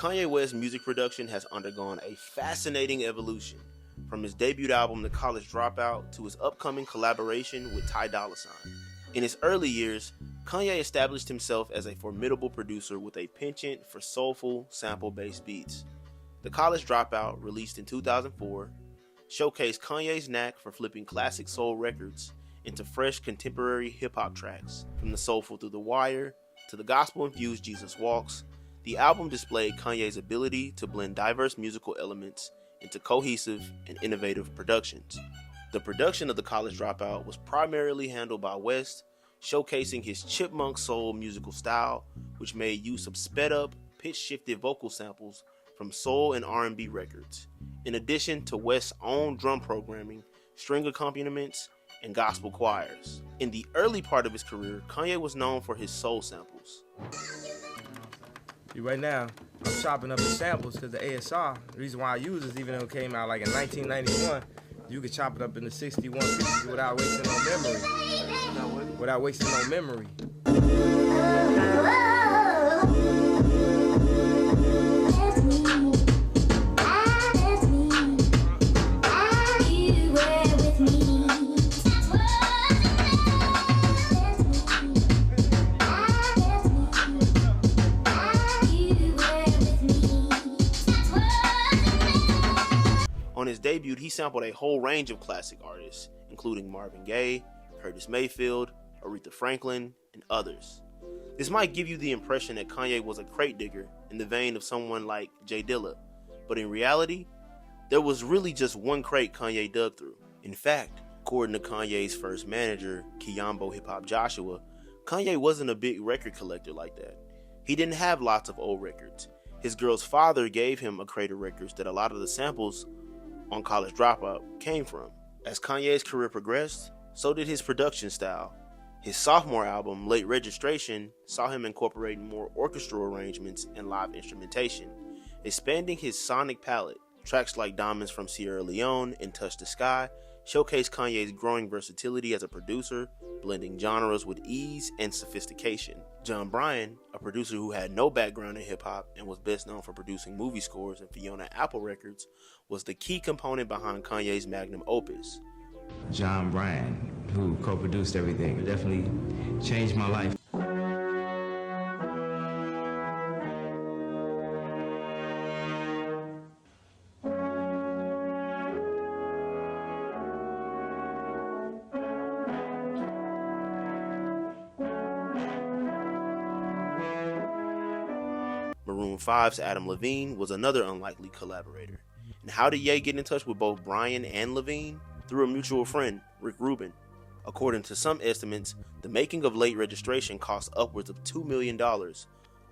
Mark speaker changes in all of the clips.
Speaker 1: Kanye West's music production has undergone a fascinating evolution, from his debut album The College Dropout to his upcoming collaboration with Ty Dolla $ign. In his early years, Kanye established himself as a formidable producer with a penchant for soulful, sample-based beats. The College Dropout, released in 2004, showcased Kanye's knack for flipping classic soul records into fresh contemporary hip-hop tracks. From the soulful Through the Wire to the gospel-infused Jesus Walks, the album displayed Kanye's ability to blend diverse musical elements into cohesive and innovative productions. The production of The College Dropout was primarily handled by West, showcasing his chipmunk soul musical style, which made use of sped-up, pitch-shifted vocal samples from soul and R&B records, in addition to West's own drum programming, string accompaniments, and gospel choirs. In the early part of his career, Kanye was known for his soul samples.
Speaker 2: Right now, I'm chopping up the samples because the ASR, the reason why I use this, even though it came out like in 1991, you could chop it up into 61 pieces without wasting no memory. Without wasting no memory.
Speaker 1: On his debut, he sampled a whole range of classic artists, including Marvin Gaye, Curtis Mayfield, Aretha Franklin, and others. This might give you the impression that Kanye was a crate digger in the vein of someone like J Dilla, but in reality, there was really just one crate Kanye dug through. In fact, according to Kanye's first manager, Kiyombo Hip Hop Joshua, Kanye wasn't a big record collector like that. He didn't have lots of old records. His girl's father gave him a crate of records that a lot of the samples on College Dropout came from. As Kanye's career progressed, so did his production style. His sophomore album, Late Registration, saw him incorporating more orchestral arrangements and live instrumentation, expanding his sonic palette. Tracks like Diamonds from Sierra Leone and Touch the Sky showcase Kanye's growing versatility as a producer, blending genres with ease and sophistication. John Bryan, a producer who had no background in hip-hop and was best known for producing movie scores and Fiona Apple records, was the key component behind Kanye's magnum opus.
Speaker 3: John Bryan, who co-produced everything, definitely changed my life.
Speaker 1: Maroon 5's Adam Levine was another unlikely collaborator. And how did Ye get in touch with both Bryan and Levine? Through a mutual friend, Rick Rubin. According to some estimates, the making of Late Registration cost upwards of $2 million.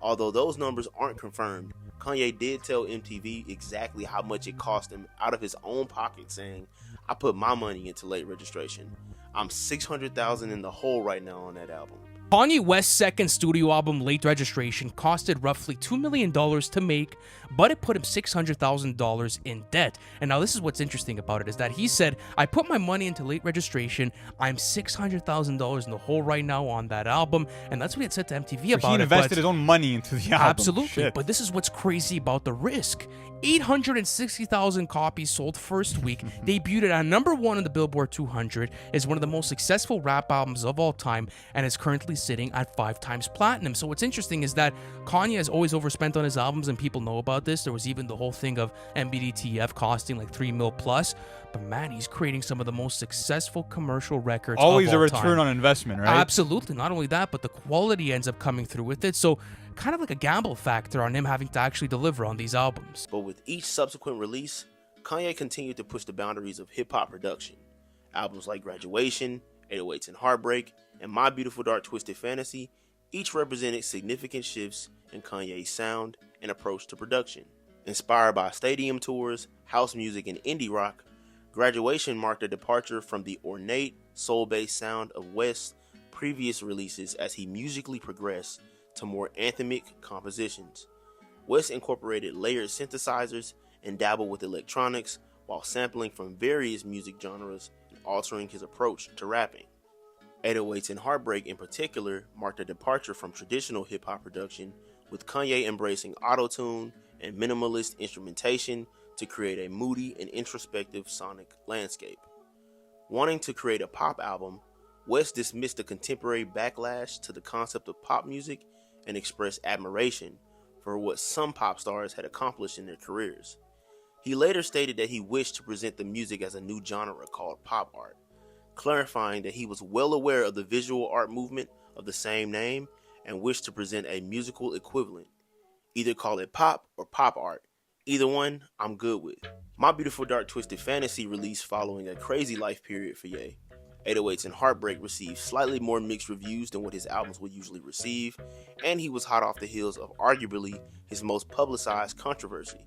Speaker 1: Although those numbers aren't confirmed, Kanye did tell MTV exactly how much it cost him out of his own pocket, saying, "I put my money into Late Registration. I'm $600,000 in the hole right now on that album."
Speaker 4: Kanye West's second studio album, Late Registration, costed roughly $2 million to make, but it put him $600,000 in debt. And now this is what's interesting about it, is that he said, "I put my money into Late Registration. I'm $600,000 in the hole right now on that album." And that's what he had said to MTV about it.
Speaker 5: He invested his own money into the album.
Speaker 4: Absolutely.
Speaker 5: Shit.
Speaker 4: But this is what's crazy about the risk. 860,000 copies sold first week, debuted at number 1 on the Billboard 200, is one of the most successful rap albums of all time, and is currently sitting at 5 times platinum. So what's interesting is that Kanye has always overspent on his albums, and people know about this. There was even the whole thing of MBDTF costing like $3 million plus. But man, he's creating some of the most successful commercial records
Speaker 5: Always
Speaker 4: of all
Speaker 5: a return
Speaker 4: time.
Speaker 5: on investment, right?
Speaker 4: Absolutely. Not only that, but the quality ends up coming through with it. So kind of like a gamble factor on him having to actually deliver on these albums.
Speaker 1: But with each subsequent release, Kanye continued to push the boundaries of hip-hop production. Albums like Graduation, 808s and Heartbreak, and My Beautiful Dark Twisted Fantasy each represented significant shifts in Kanye's sound and approach to production. Inspired by stadium tours, house music, and indie rock, Graduation marked a departure from the ornate, soul-based sound of West's previous releases as he musically progressed to more anthemic compositions. West incorporated layered synthesizers and dabbled with electronics while sampling from various music genres and altering his approach to rapping. 808s and Heartbreak in particular marked a departure from traditional hip-hop production, with Kanye embracing auto-tune and minimalist instrumentation to create a moody and introspective sonic landscape. Wanting to create a pop album, West dismissed the contemporary backlash to the concept of pop music and expressed admiration for what some pop stars had accomplished in their careers. He later stated that he wished to present the music as a new genre called pop art, clarifying that he was well aware of the visual art movement of the same name and wished to present a musical equivalent. Either call it pop or pop art. Either one, I'm good with. My Beautiful Dark Twisted Fantasy released following a crazy life period for Ye. 808s and Heartbreak received slightly more mixed reviews than what his albums would usually receive, and he was hot off the heels of arguably his most publicized controversy,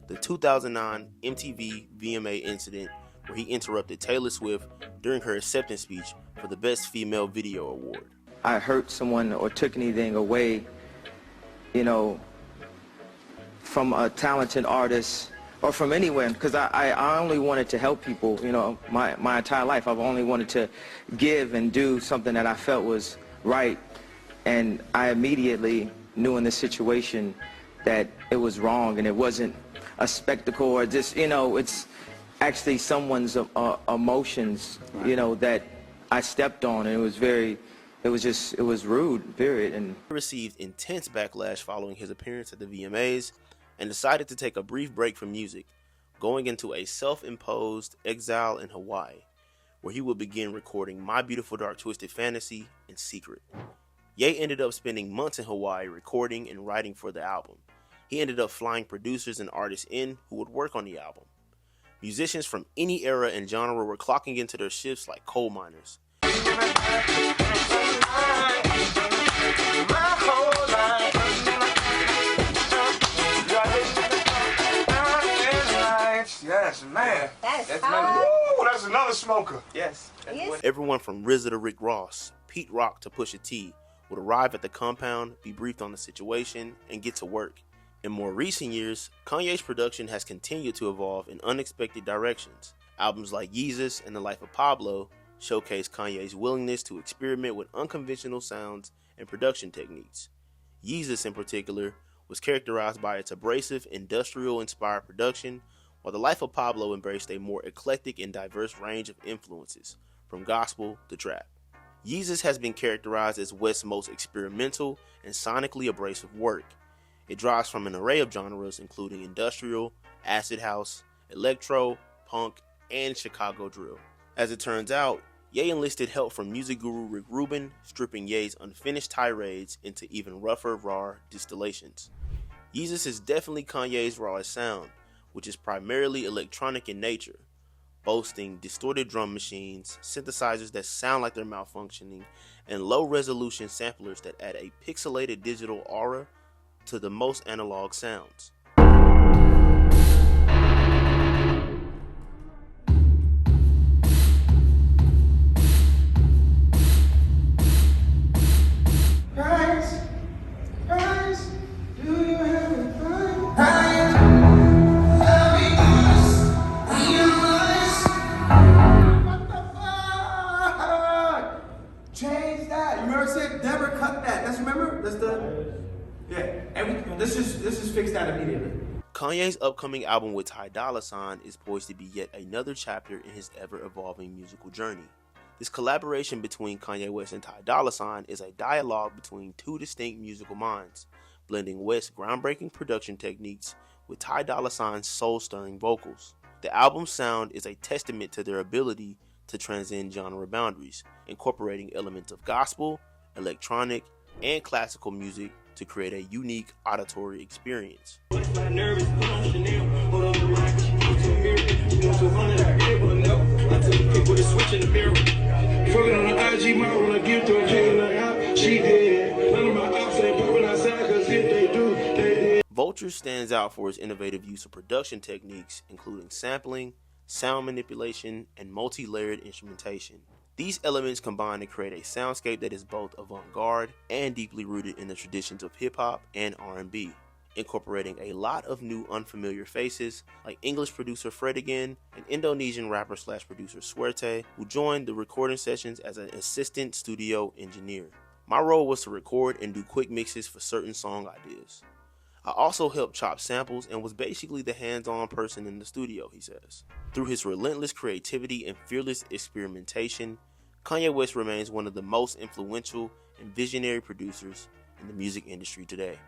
Speaker 1: the 2009 MTV VMA incident where he interrupted Taylor Swift during her acceptance speech for the Best Female Video Award.
Speaker 6: I hurt someone or took anything away, from a talented artist or from anywhere, because I only wanted to help people, my entire life. I've only wanted to give and do something that I felt was right, and I immediately knew in this situation that it was wrong, and it wasn't a spectacle or just, it's actually someone's emotions, that I stepped on, and it was rude, period. And
Speaker 1: he received intense backlash following his appearance at the VMAs and decided to take a brief break from music, going into a self-imposed exile in Hawaii, where he would begin recording My Beautiful Dark Twisted Fantasy in secret. Ye ended up spending months in Hawaii recording and writing for the album. He ended up flying producers and artists in who would work on the album. Musicians from any era and genre were clocking into their shifts like coal miners.
Speaker 2: Yes, man.
Speaker 7: That's another
Speaker 2: smoker.
Speaker 6: yes.
Speaker 1: Everyone from RZA to Rick Ross, Pete Rock to Pusha T would arrive at the compound, be briefed on the situation, and get to work. In more recent years, Kanye's production has continued to evolve in unexpected directions. Albums like Yeezus and The Life of Pablo showcase Kanye's willingness to experiment with unconventional sounds and production techniques. Yeezus, in particular, was characterized by its abrasive, industrial-inspired production, while The Life of Pablo embraced a more eclectic and diverse range of influences, from gospel to trap. Yeezus has been characterized as West's most experimental and sonically abrasive work. It draws from an array of genres including industrial, acid house, electro, punk, and Chicago drill. As it turns out, Ye enlisted help from music guru Rick Rubin, stripping Ye's unfinished tirades into even rougher, raw distillations. Yeezus is definitely Kanye's rawest sound, which is primarily electronic in nature, boasting distorted drum machines, synthesizers that sound like they're malfunctioning, and low-resolution samplers that add a pixelated digital aura to the most analog sounds. Kanye's upcoming album with Ty Dolla $ign is poised to be yet another chapter in his ever-evolving musical journey. This collaboration between Kanye West and Ty Dolla $ign is a dialogue between two distinct musical minds, blending West's groundbreaking production techniques with Ty Dolla $ign's soul-stirring vocals. The album's sound is a testament to their ability to transcend genre boundaries, incorporating elements of gospel, electronic, and classical music to create a unique auditory experience. Vulture stands out for its innovative use of production techniques, including sampling, sound manipulation, and multi-layered instrumentation. These elements combine to create a soundscape that is both avant-garde and deeply rooted in the traditions of hip-hop and R&B, incorporating a lot of new unfamiliar faces like English producer Fred Again and Indonesian rapper/producer Suerte, who joined the recording sessions as an assistant studio engineer. My role was to record and do quick mixes for certain song ideas. I also helped chop samples and was basically the hands-on person in the studio, he says. Through his relentless creativity and fearless experimentation, Kanye West remains one of the most influential and visionary producers in the music industry today.